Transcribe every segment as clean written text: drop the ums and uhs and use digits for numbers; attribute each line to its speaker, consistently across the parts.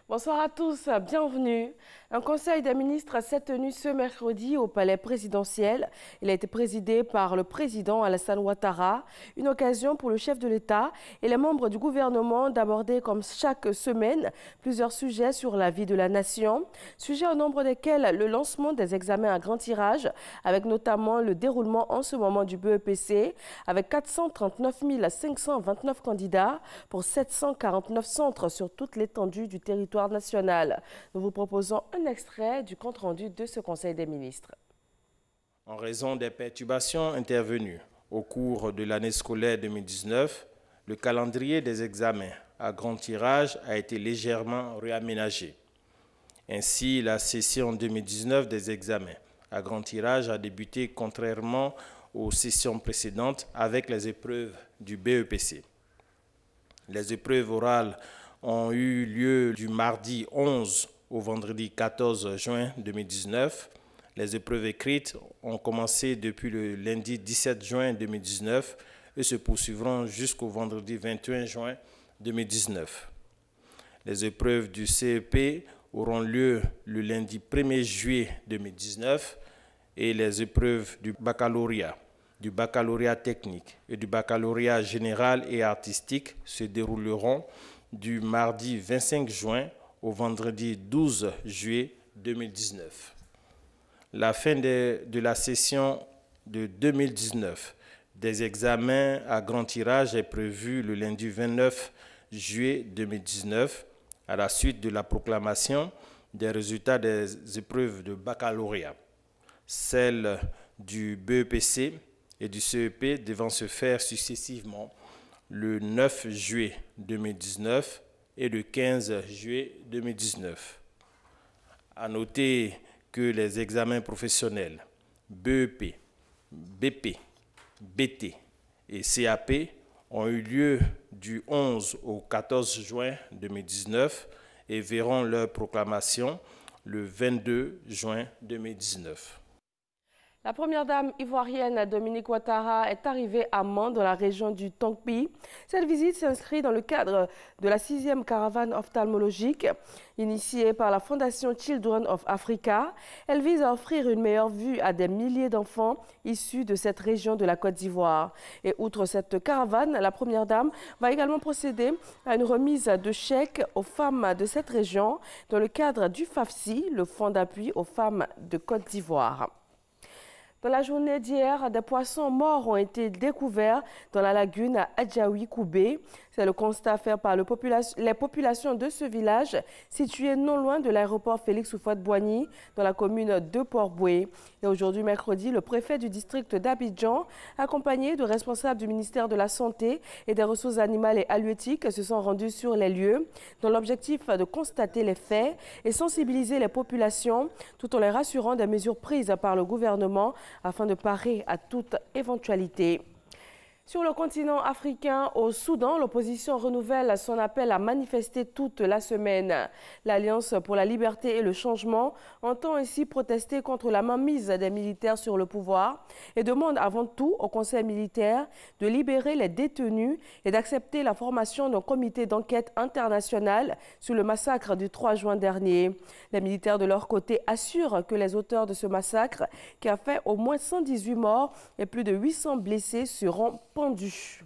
Speaker 1: Bonsoir à tous, bienvenue. Un conseil des ministres s'est tenu ce mercredi au palais présidentiel. Il a été présidé par le président Alassane Ouattara. Une occasion pour le chef de l'État et les membres du gouvernement d'aborder comme chaque semaine plusieurs sujets sur la vie de la nation. Sujets au nombre desquels le lancement des examens à grand tirage, avec notamment le déroulement en ce moment du BEPC, avec 439 529 candidats pour 749 centres sur toute l'étendue du territoire national. Nous vous proposons un extrait du compte-rendu de ce Conseil des ministres.
Speaker 2: En raison des perturbations intervenues au cours de l'année scolaire 2019, le calendrier des examens à grand tirage a été légèrement réaménagé. Ainsi, la session 2019 des examens à grand tirage a débuté contrairement aux sessions précédentes avec les épreuves du BEPC. Les épreuves orales ont eu lieu du mardi 11 au vendredi 14 juin 2019. Les épreuves écrites ont commencé depuis le lundi 17 juin 2019 et se poursuivront jusqu'au vendredi 21 juin 2019. Les épreuves du CEP auront lieu le lundi 1er juillet 2019 et les épreuves du baccalauréat technique et du baccalauréat général et artistique se dérouleront du mardi 25 juin au vendredi 12 juillet 2019. La fin de la session de 2019 des examens à grand tirage est prévue le lundi 29 juillet 2019 à la suite de la proclamation des résultats des épreuves de baccalauréat. Celles du BEPC et du CEP devant se faire successivement le 9 juillet 2019 et le 15 juillet 2019. À noter que les examens professionnels BEP, BP, BT et CAP ont eu lieu du 11 au 14 juin 2019 et verront leur proclamation le 22 juin 2019.
Speaker 1: La première dame ivoirienne Dominique Ouattara est arrivée à Mans dans la région du Tongpi. Cette visite s'inscrit dans le cadre de la 6e caravane ophtalmologique initiée par la Fondation Children of Africa. Elle vise à offrir une meilleure vue à des milliers d'enfants issus de cette région de la Côte d'Ivoire. Et outre cette caravane, la première dame va également procéder à une remise de chèques aux femmes de cette région dans le cadre du FAFSI, le Fonds d'appui aux femmes de Côte d'Ivoire. Dans la journée d'hier, des poissons morts ont été découverts dans la lagune à Adjaoui-Koubé. C'est le constat fait par les populations de ce village situé non loin de l'aéroport Félix Houphouët-Boigny dans la commune de Port-Boué. Et aujourd'hui, mercredi, le préfet du district d'Abidjan, accompagné de responsables du ministère de la Santé et des Ressources animales et halieutiques, se sont rendus sur les lieux dans l'objectif de constater les faits et sensibiliser les populations tout en les rassurant des mesures prises par le gouvernement afin de parer à toute éventualité. Sur le continent africain, au Soudan, l'opposition renouvelle son appel à manifester toute la semaine. L'Alliance pour la liberté et le changement entend ainsi protester contre la mainmise des militaires sur le pouvoir et demande avant tout au Conseil militaire de libérer les détenus et d'accepter la formation d'un comité d'enquête international sur le massacre du 3 juin dernier. Les militaires de leur côté assurent que les auteurs de ce massacre, qui a fait au moins 118 morts et plus de 800 blessés, seront pendus.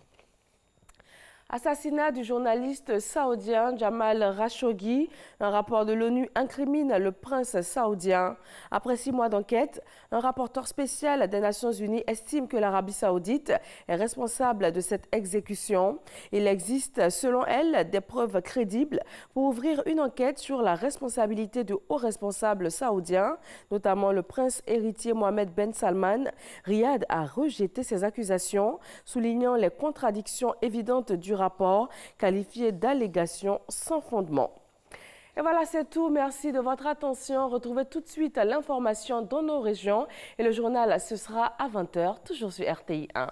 Speaker 1: Assassinat du journaliste saoudien Jamal Khashoggi. Un rapport de l'ONU incrimine le prince saoudien. Après 6 mois d'enquête, un rapporteur spécial des Nations Unies estime que l'Arabie saoudite est responsable de cette exécution. Il existe, selon elle, des preuves crédibles pour ouvrir une enquête sur la responsabilité de hauts responsables saoudiens, notamment le prince héritier Mohammed Ben Salman. Riyad a rejeté ces accusations, soulignant les contradictions évidentes du rapport qualifié d'allégation sans fondement. Et voilà, c'est tout. Merci de votre attention. Retrouvez tout de suite l'information dans nos régions et le journal, ce sera à 20 h, toujours sur RTI 1.